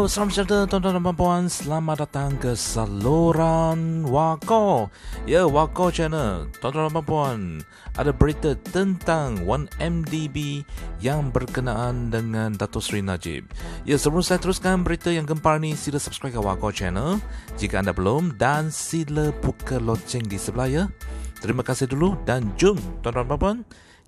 Yo, selamat sejahtera tuan-tuan dan puan. Selamat datang ke saluran Wako. Ya, Wako Channel. Tuan-tuan dan puan, ada berita tentang 1MDB yang berkenaan dengan Datuk Seri Najib. Ya, sebelum saya teruskan berita yang gempar ni, sila subscribe ke Wako Channel jika anda belum, dan sila buka loceng di sebelah ya. Terima kasih dulu dan jom tuan-tuan dan puan,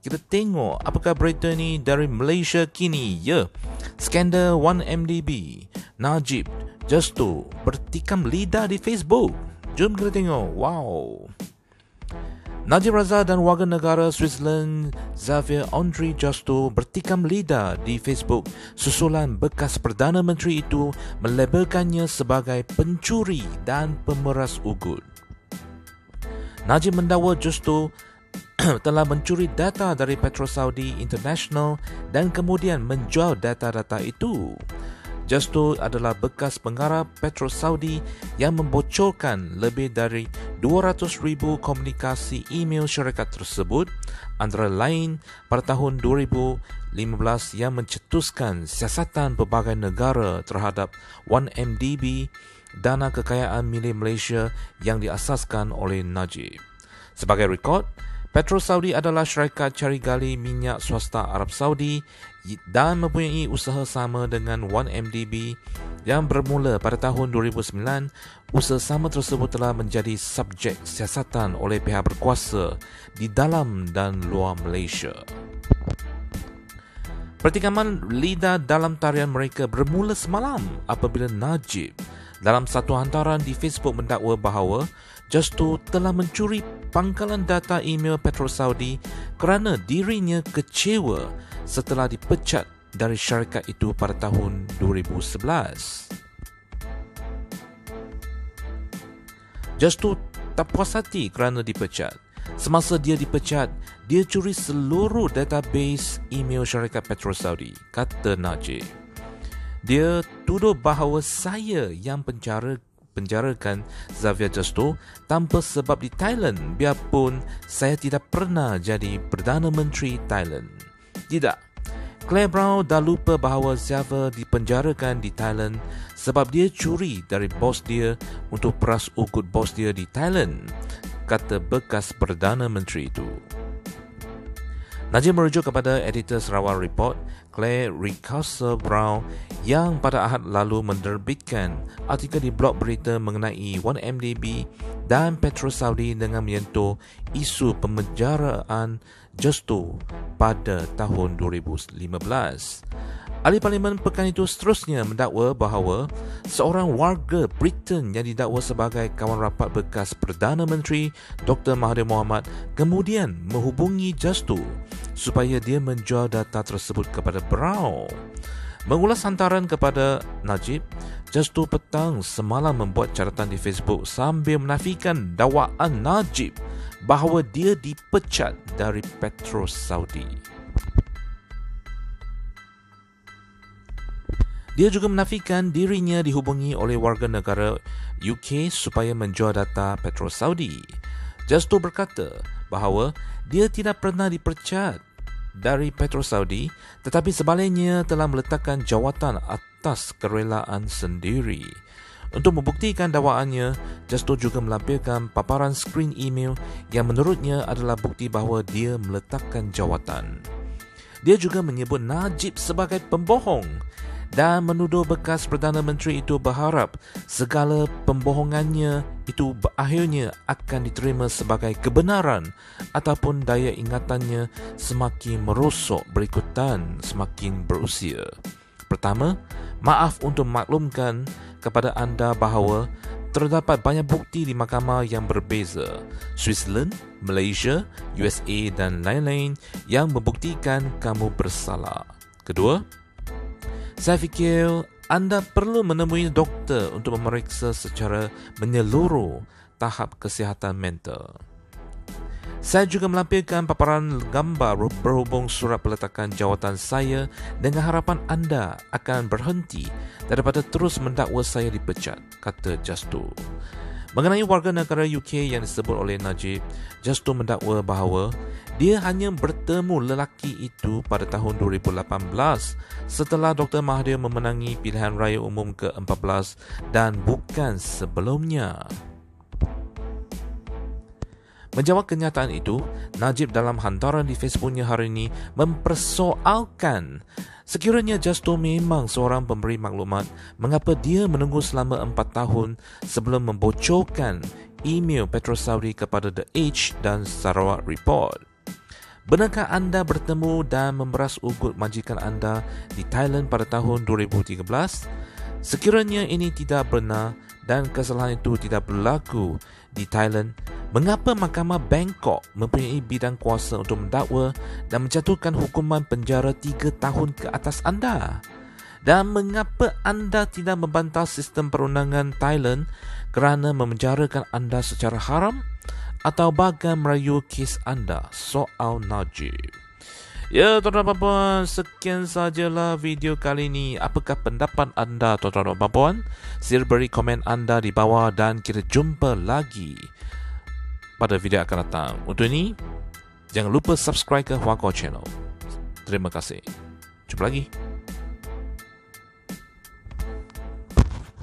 kita tengok apakah berita ni dari Malaysia kini. Ya, skandal 1MDB, Najib Justo bertikam lidah di Facebook. Jom kita tengok. Wow. Najib Razak dan warga negara Switzerland Xavier Andre Justo bertikam lidah di Facebook susulan bekas Perdana Menteri itu melabelkannya sebagai pencuri dan pemeras ugut. Najib mendakwa Justo telah mencuri data dari PetroSaudi International dan kemudian menjual data-data itu. Justo adalah bekas pengarah PetroSaudi yang membocorkan lebih dari 200,000 komunikasi email syarikat tersebut, antara lain pada tahun 2015 yang mencetuskan siasatan pelbagai negara terhadap 1MDB, dana kekayaan milik Malaysia yang diasaskan oleh Najib. Sebagai rekod, PetroSaudi adalah syarikat cari gali minyak swasta Arab Saudi dan mempunyai usaha sama dengan 1MDB yang bermula pada tahun 2009. Usaha sama tersebut telah menjadi subjek siasatan oleh pihak berkuasa di dalam dan luar Malaysia. Pertikaman lidah dalam tarian mereka bermula semalam apabila Najib dalam satu hantaran di Facebook mendakwa bahawa Justo telah mencuri pangkalan data email PetroSaudi kerana dirinya kecewa setelah dipecat dari syarikat itu pada tahun 2011. Justo tak puas hati kerana dipecat. Semasa dia dipecat, dia curi seluruh database email syarikat PetroSaudi, kata Najib. Dia tuduh bahawa saya yang penjarakan Xavier Justo tanpa sebab di Thailand, biarpun saya tidak pernah jadi Perdana Menteri Thailand. Tidak, Claire Brown dah lupa bahawa Xavier dipenjarakan di Thailand sebab dia curi dari bos dia untuk peras ugut bos dia di Thailand, kata bekas Perdana Menteri itu. Najib merujuk kepada editor Sarawak Report, Claire Ricasa Brown, yang pada Ahad lalu menerbitkan artikel di blog berita mengenai 1MDB dan PetroSaudi dengan menyentuh isu pemenjaraan Justo pada tahun 2015. Ahli Parlimen pekan itu seterusnya mendakwa bahawa seorang warga Britain yang didakwa sebagai kawan rapat bekas Perdana Menteri Dr. Mahathir Mohamad kemudian menghubungi Justo supaya dia menjual data tersebut kepada Brown. Mengulas hantaran kepada Najib, Justo petang semalam membuat catatan di Facebook sambil menafikan dakwaan Najib bahawa dia dipecat dari PetroSaudi. Dia juga menafikan dirinya dihubungi oleh warga negara UK supaya menjual data PetroSaudi. Justo berkata bahawa dia tidak pernah dipecat dari PetroSaudi, tetapi sebaliknya telah meletakkan jawatan atas kerelaan sendiri. Untuk membuktikan dakwaannya, Justo juga melampirkan paparan skrin email yang menurutnya adalah bukti bahawa dia meletakkan jawatan. Dia juga menyebut Najib sebagai pembohong dan menuduh bekas Perdana Menteri itu berharap segala pembohongannya itu akhirnya akan diterima sebagai kebenaran ataupun daya ingatannya semakin merosot berikutan semakin berusia. Pertama, maaf untuk maklumkan kepada anda bahawa terdapat banyak bukti di mahkamah yang berbeza, Switzerland, Malaysia, USA dan lain-lain yang membuktikan kamu bersalah. Kedua, saya fikir anda perlu menemui doktor untuk memeriksa secara menyeluruh tahap kesihatan mental. Saya juga melampirkan paparan gambar berhubung surat peletakan jawatan saya dengan harapan anda akan berhenti daripada terus mendakwa saya dipecat, kata Justo. Mengenai warga negara UK yang disebut oleh Najib, Justo mendakwa bahawa dia hanya bertemu lelaki itu pada tahun 2018 setelah Dr. Mahathir memenangi pilihan raya umum ke-14 dan bukan sebelumnya. Menjawab kenyataan itu, Najib dalam hantaran di Facebooknya hari ini mempersoalkan sekiranya Justo memang seorang pemberi maklumat, mengapa dia menunggu selama 4 tahun sebelum membocorkan email Petrosaudi kepada The Age dan Sarawak Report. Benarkah anda bertemu dan memeras ugut majikan anda di Thailand pada tahun 2013? Sekiranya ini tidak benar dan kesalahan itu tidak berlaku di Thailand, mengapa Mahkamah Bangkok mempunyai bidang kuasa untuk mendakwa dan menjatuhkan hukuman penjara 3 tahun ke atas anda? Dan mengapa anda tidak membantah sistem perundangan Thailand kerana memenjarakan anda secara haram? Atau bagai merayu kes anda soal Najib? Ya, tuan-tuan dan puan, sekian sajalah video kali ini. Apakah pendapat anda, tuan-tuan dan puan? Sila beri komen anda di bawah dan kita jumpa lagi pada video akan datang. Untuk ini, jangan lupa subscribe ke Wako Channel. Terima kasih. Jumpa lagi.